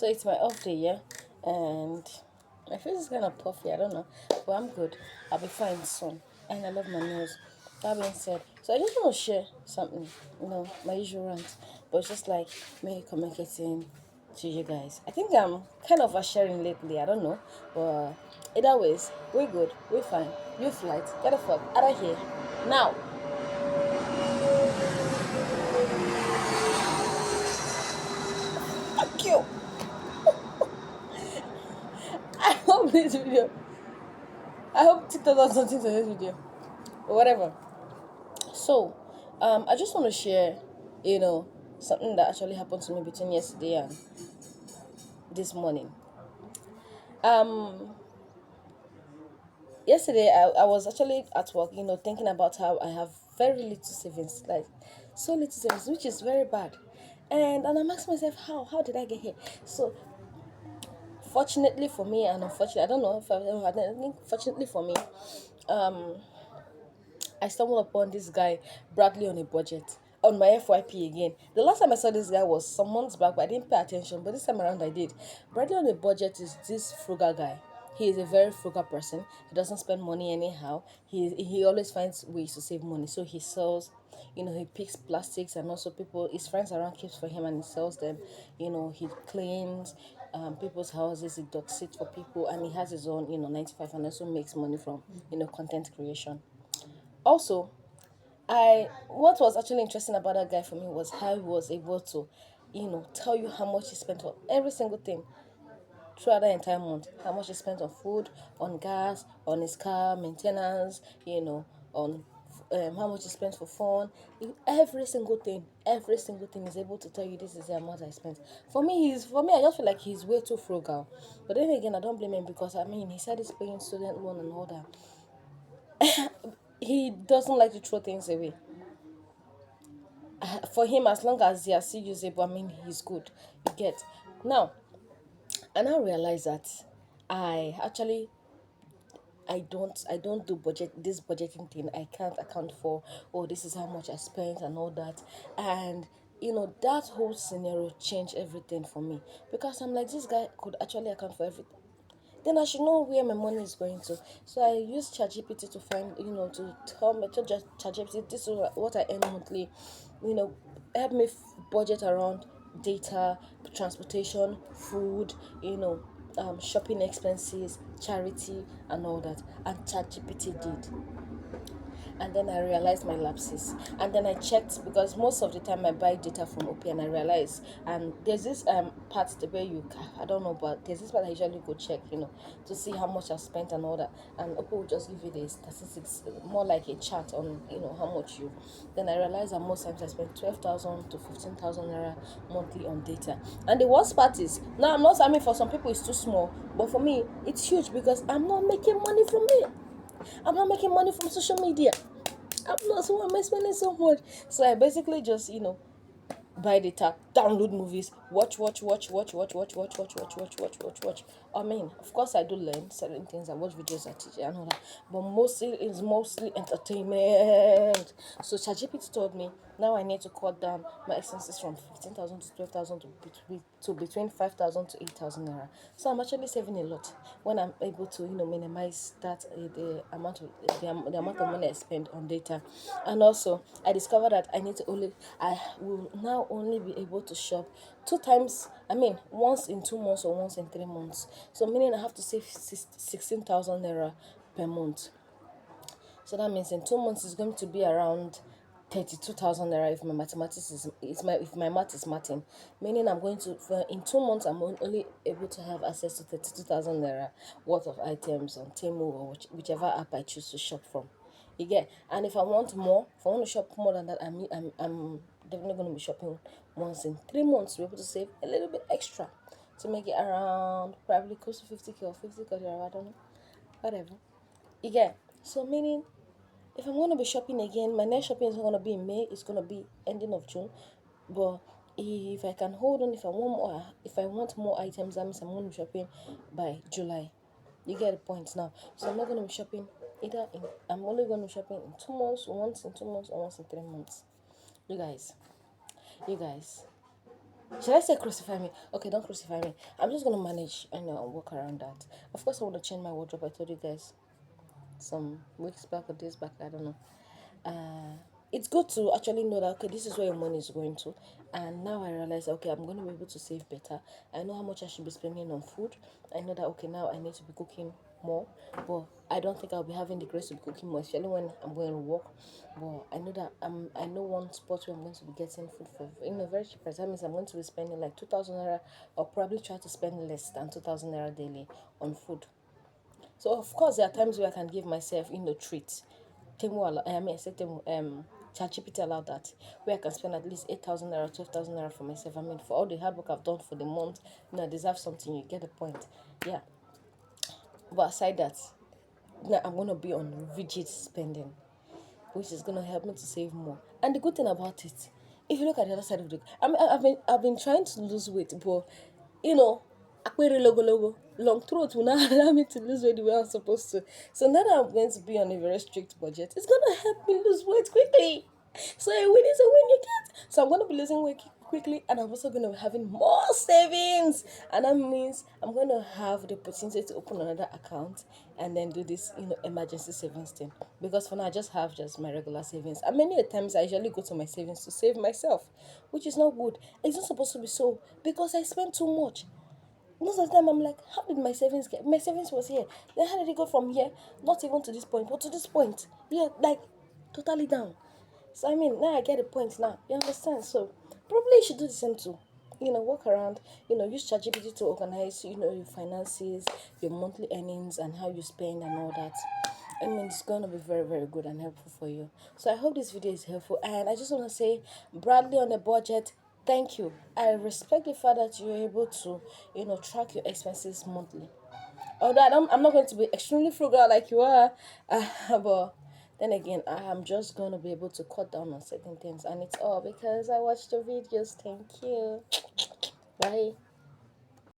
So it's my off day, yeah, and my face is kind of puffy. I don't know, but I'm good. I'll be fine soon, and I love my nails. That being said, so I just want to share something, my usual rant, but it's just like me communicating to you guys. I think I'm kind of a sharing lately. I don't know, but either ways, we're good. We're fine. You flight. Get the fuck out of here now. Fuck you. I hope this video. I hope TikTok does something to this video, or whatever. So, I just want to share, you know, something that actually happened to me between yesterday and this morning. Um, Yesterday I was actually at work, thinking about how I have very little savings, like so little savings, which is very bad. And I'm asking myself, how did I get here? So, fortunately for me, and unfortunately, I don't know if I think fortunately for me, um, I stumbled upon this guy, Bradley on a budget, on my FYP again. The last time I saw this guy was some months back, but I didn't pay attention. But this time around, I did. Bradley on a budget is this frugal guy. He is a very frugal person. He doesn't spend money anyhow. He always finds ways to save money. So he sells, he picks plastics, and also people his friends around keeps for him and he sells them. He cleans people's houses, he does it for people, and he has his own 95, and also makes money from content creation. Also, I what was actually interesting about that guy for me was how he was able to, tell you how much he spent on every single thing throughout the entire month. How much he spent on food, on gas, on his car maintenance, on how much he spent for phone. Every single thing is able to tell you this is the amount I spent. For me, I just feel like he's way too frugal. But then again, I don't blame him because I mean he said he's paying student loan and all that. He doesn't like to throw things away. For him, as long as they are still usable, I mean, he's good. You get now. I now realize that I actually I don't do budgeting thing. I can't account for, oh, this is how much I spent and all that. And that whole scenario changed everything for me because I'm like, this guy could actually account for everything. Then I should know where my money is going to. So I use ChatGPT to find, to tell me, to just ChatGPT, this is what I earn monthly, you know, help me budget around data, transportation, food, shopping expenses, charity, and all that. And ChatGPT did. And then I realized my lapses. And then I checked because most of the time I buy data from OP, and I realized and there's this part the way I don't know, but there's this part I usually go check, to see how much I spent and all that. And OP will just give you the statistics, more like a chart on how much you. Then I realized that most times I spend 12,000 to 15,000 naira monthly on data. And the worst part is now I'm not. I mean, for some people it's too small, but for me it's huge because I'm not making money from it. I'm not making money from social media. I'm not, so why am I spending so much? So I basically just, buy data, download movies, watch. I mean, of course, I do learn certain things. I watch videos, I teach, and all that. But mostly entertainment. So ChatGPT told me now I need to cut down my expenses from 15,000 to 12,000 to between 5,000 to 8,000 naira. So I'm actually saving a lot when I'm able to minimize that the amount of money I spend on data. And also I discovered that I will now only be able to shop two times, I mean once in 2 months or once in 3 months. So meaning I have to save 16,000 naira per month. So that means in 2 months it's going to be around 32,000 naira if my mathematics if my math is mathing. Meaning I'm going to in 2 months I'm only able to have access to 32,000 naira worth of items on Temu or whichever app I choose to shop from. You get, and if I want more, if I want to shop more than that, I'm definitely going to be shopping once in 3 months to be able to save a little bit extra to make it around probably close to 50k or 50k. I don't know, whatever. You get, so meaning if I'm gonna be shopping again, my next shopping is not gonna be in May. It's gonna be ending of June. But if I can hold on, if I want more items, that means I'm gonna be shopping by July. You get the point now. So I'm not gonna be shopping either in. I'm only gonna be shopping in 2 months, once in 2 months, or once in 3 months. You guys, you guys. Should I say crucify me? Okay, don't crucify me. I'm just gonna manage and work around that. Of course, I want to change my wardrobe. I told you guys some weeks back or days back. I don't know. Uh, it's good to actually know that okay, this is where your money is going to, and now I realize okay, I'm going to be able to save better. I know how much I should be spending on food. I know that okay, now I need to be cooking more, but I don't think I'll be having the grace to be cooking more, especially when I'm going to work. But I know that I know one spot where I'm going to be getting food for very cheap price. That means I'm going to be spending like 2,000 naira, or probably try to spend less than 2,000 naira daily on food. So of course there are times where I can give myself, treats. I said ChatGPT allowed that, where I can spend at least 8,000 naira, 12,000 naira for myself. I mean, for all the hard work I've done for the month, I deserve something. You get the point, yeah. But aside that, now I'm gonna be on rigid spending, which is gonna help me to save more. And the good thing about it, if you look at the other side of the, I've been trying to lose weight, but you know, akwere logo logo, long throat will not allow me to lose weight the way I'm supposed to. So now that I'm going to be on a very strict budget, it's gonna help me lose weight quickly. So a win is a win you get. So I'm gonna be losing weight quickly, and I'm also gonna be having more savings, and that means I'm gonna have the opportunity to open another account and then do this, emergency savings thing. Because for now, I just have just my regular savings, and many a times I usually go to my savings to save myself, which is not good. It's not supposed to be so because I spend too much. Most of the time, I'm like, how did my savings get? My savings was here. Then how did it go from here? Not even to this point, but to this point. Yeah, like totally down. So I mean, now I get the point now. You understand? So probably you should do the same too. Walk around, use ChatGPT to organize, your finances, your monthly earnings, and how you spend and all that. I mean, it's going to be very, very good and helpful for you. So I hope this video is helpful. And I just want to say, Bradley on a budget, thank you. I respect the fact that you're able to, track your expenses monthly. Although I'm not going to be extremely frugal like you are, but then again, I am just going to be able to cut down on certain things. And it's all because I watched your videos. Thank you. Bye.